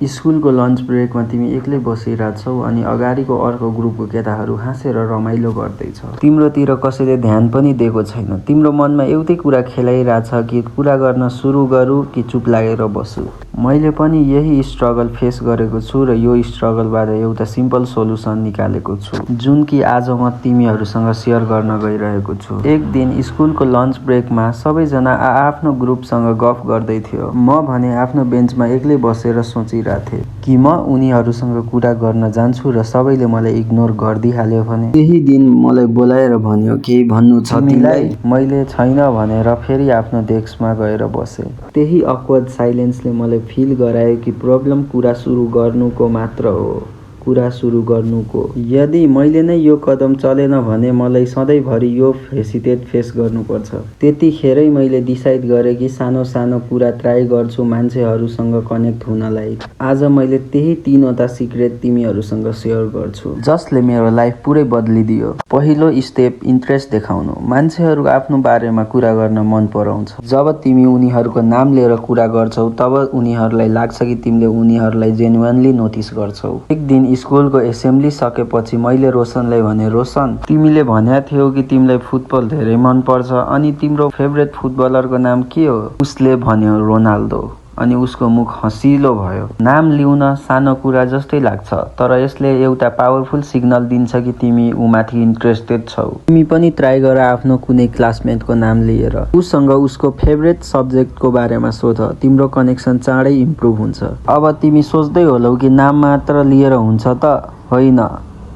स्कुलको लन्च ब्रेकमा तिमी एक्लै बसिरहेछौ अनि अगाडिको अर्को ग्रुपको केटाहरू हाँसेर रमाइलो गर्दैछ। तिम्रोतिर कसैले ध्यान पनि दिएको छैन। तिम्रो मनमा एउटै कुरा खेलाइरहेछ कि कुरा गर्न सुरु गरौँ कि चुप लागेर बसु। मैले पनि यही स्ट्रगल फेस गरेको छु र यो स्ट्रगलबाट एउटा सिम्पल सोलुसन निकालेको छु जुन कि आज म तिमीहरूसँग सेयर गर्न गइरहेको छु। एक दिन स्कुलको लन्च ब्रेकमा सबैजना आफ्नो ग्रुपसँग गफ गर्दै थियो। म भने आफ्नो बेन्चमा एक्लै बसेर सोचिरहेथे कि म उनीहरूसँग कुरा गर्न जान्छु र सबैले मलाई इग्नोर गरिदिइहाल्यो भने। त्यही दिन मलाई बोलाएर भन्यो केही भन्नु छ तिमीलाई? मैले छैन भनेर फेरि आफ्नो डेस्कमा गएर बसे। त्यही अक्वर्ड साइलेन्सले मलाई फिल गरायो कि प्रब्लम कुरा सुरु गर्नुको मात्र हो। कुरा सुरु गर्नुको। यदि मैले नै यो कदम चलेन भने मलाई सधैँभरि यो हेसिटेट फेस गर्नुपर्छ। त्यतिखेरै मैले डिसाइड गरेँ कि सानो सानो कुरा ट्राई गर्छु मान्छेहरूसँग कनेक्ट हुनलाई। आज मैले त्यही 3वटा सिक्रेट तिमीहरूसँग सेयर गर्छु जसले मेरो लाइफ पुरै बदलिदियो। पहिलो स्टेप इन्ट्रेस्ट देखाउनु। मान्छेहरू आफ्नो बारेमा कुरा गर्न मन पराउँछ। जब तिमी उनीहरूको नाम लिएर कुरा गर्छौ तब उनीहरूलाई लाग्छ कि तिमीले उनीहरूलाई जेन्युइनली नोटिस गर्छौ। एक दिन स्कुलको एसेम्ब्ली सकेपछि मैले रोशनलाई भने, रोशन तिमीले भन्या थियौ कि तिमीलाई फुटबल धेरै मन पर्छ अनि तिम्रो फेभरेट फुटबलरको नाम के हो? उसले भन्यो रोनाल्डो अनि उसको मुख हँसिलो भयो। नाम लिउन सानो कुरा जस्तै लाग्छ तर यसले एउटा पावरफुल सिग्नल दिन्छ कि तिमी उमाथि इन्ट्रेस्टेड छौ। तिमी पनि ट्राई गर आफ्नो कुनै क्लासमेटको नाम लिएर उसँग उसको फेभरेट सब्जेक्टको बारेमा सोध। तिम्रो कनेक्सन चाँडै इम्प्रुभ हुन्छ। अब तिमी सोच्दै होलौ कि नाम मात्र लिएर हुन्छ त? होइन।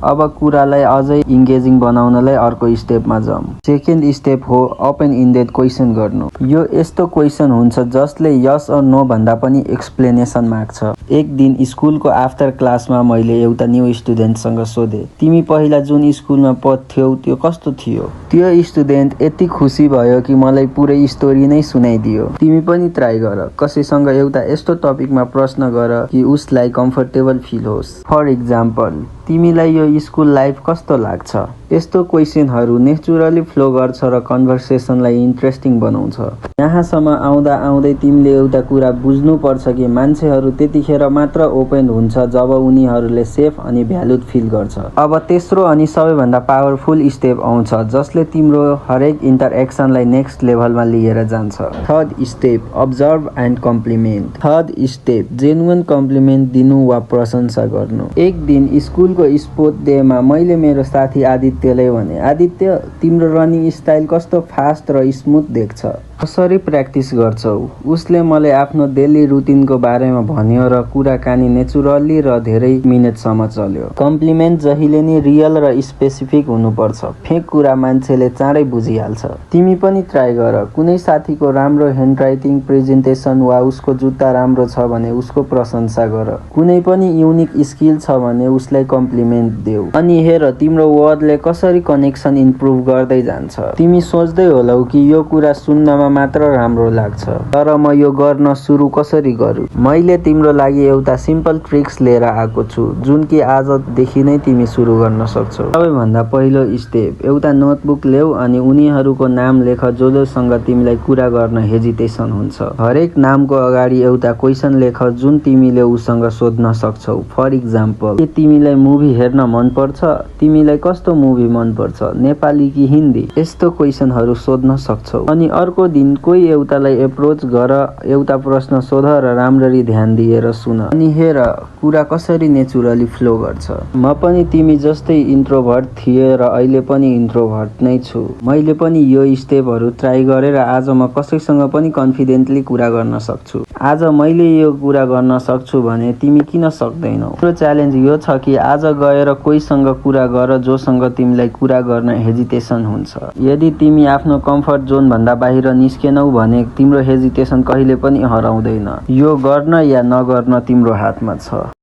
अब कुरालाई अझै इङ्गेजिङ बनाउनलाई अर्को स्टेपमा जाउँ। सेकेन्ड स्टेप हो ओपन इन्डेड क्वेसन गर्नु। यो यस्तो क्वेसन हुन्छ जसले यस अर नो भन्दा पनि एक्सप्लेनेसन माग्छ। एक दिन स्कुलको आफ्टर क्लासमा मैले एउटा न्यू स्टुडेन्टसँग सोधेँ, तिमी पहिला जुन स्कुलमा पढ्थ्यौ त्यो कस्तो थियो? त्यो स्टुडेन्ट यति खुसी भयो कि मलाई पुरै स्टोरी नै सुनाइदियो। तिमी पनि ट्राई गर। कसैसँग एउटा यस्तो टपिकमा प्रश्न गर कि उसलाई कम्फर्टेबल फिल होस्। फर इक्जाम्पल, तिमीलाई यो स्कुल लाइफ कस्तो लाग्छ? यस्तो क्वेसनहरू नेचुरली फ्लो गर्छ र कन्भर्सेसनलाई इन्ट्रेस्टिङ बनाउँछ। यहाँसम्म आउँदा आउँदै तिमीले एउटा कुरा बुझ्नुपर्छ कि मान्छेहरू त्यतिखेर मात्र ओपन हुन्छ जब उनीहरूले सेफ अनि भ्यालुड फिल गर्छ। अब तेस्रो अनि सबैभन्दा पावरफुल स्टेप आउँछ जसले तिम्रो हरेक इन्टरएक्सनलाई नेक्स्ट लेभलमा लिएर जान्छ। Third step observe and compliment. Third step genuine compliment दिनु वा प्रशंसा गर्नु। एक दिन स्कुलको स्पोर्ट डेमा मैले मेरो साथी आदित्यलाई भने, आदित्य तिम्रो रनिङ स्टाइल कस्तो फास्ट र स्मुथ देख्छ। कसरी प्र्याक्टिस गर्छौ? उसले मलाई आफ्नो डेली रुटिनको बारेमा भन्यो र कुराकानी नेचुरली र धेरै मिनेटसम्म चल्यो। कम्प्लिमेन्ट जहिले नि रियल र स्पेसिफिक हुनुपर्छ। फेक कुरा मान्छेले चाँडै बुझिहाल्छ। तिमी पनि ट्राई गर। कुनै साथीको राम्रो ह्यान्डराइटिङ, प्रेजेन्टेसन वा उसको जुत्ता राम्रो छ भने उसको प्रशंसा गर। कुनै पनि युनिक स्किल छ भने उसलाई कम्प्लिमेन्ट देऊ। अनि हेर तिम्रो वर्डले कसरी कनेक्सन इम्प्रुभ गर्दै जान्छ। तिमी सोच्दै होलौ कि यो कुरा सुन्नमा मात्र राम्रो लाग्छ तर म यो गर्न सुरु कसरी गरौँ? मैले तिम्रो लागि एउटा सिम्पल ट्रिक्स लिएर आएको छु जुन कि आजदेखि नै तिमी सुरु गर्न सक्छौ। सबैभन्दा पहिलो स्टेप एउटा नोटबुक ल्याऊ अनि उनीहरूको नाम लेख जोसँग तिमीलाई कुरा गर्न हेजिटेसन हुन्छ। हरेक नामको अगाडि एउटा क्वेसन लेख जुन तिमीले उसँग सोध्न सक्छौ। फर इक्जाम्पल, के तिमीलाई मुभी हेर्न मन पर्छ? तिमीलाई कस्तो मुभी मन पर्छ, नेपाली कि हिन्दी? यस्तो क्वेसनहरू सोध्न सक्छौ। अनि अर्को दिन कोही एउटालाई एप्रोच गर, एउटा प्रश्न सोध र राम्ररी ध्यान दिएर सुन। अनि हेर कुरा कसरी नेचुरली फ्लो गर्छ। म पनि तिमी जस्तै इन्ट्रोभर्ट थिएँ र अहिले पनि इन्ट्रोभर्ट नै छु। मैले पनि यो स्टेपहरू ट्राई गरेर आज म कसैसँग पनि कन्फिडेन्टली कुरा गर्न सक्छु। आज मैले यो कुरा गर्न सक्छु भने तिमी किन सक्दैनौ? मेरो च्यालेन्ज यो छ कि आज गएर कोहीसँग कुरा गर जोसँग तिमीलाई कुरा गर्न हेजिटेसन हुन्छ। यदि तिमी आफ्नो कम्फर्ट जोन भन्दा बाहिर निस्केनौ भने तिम्रो हेजिटेसन कहिले पनि हराउँदैन। यो गर्न या नगर्न तिम्रो हातमा छ।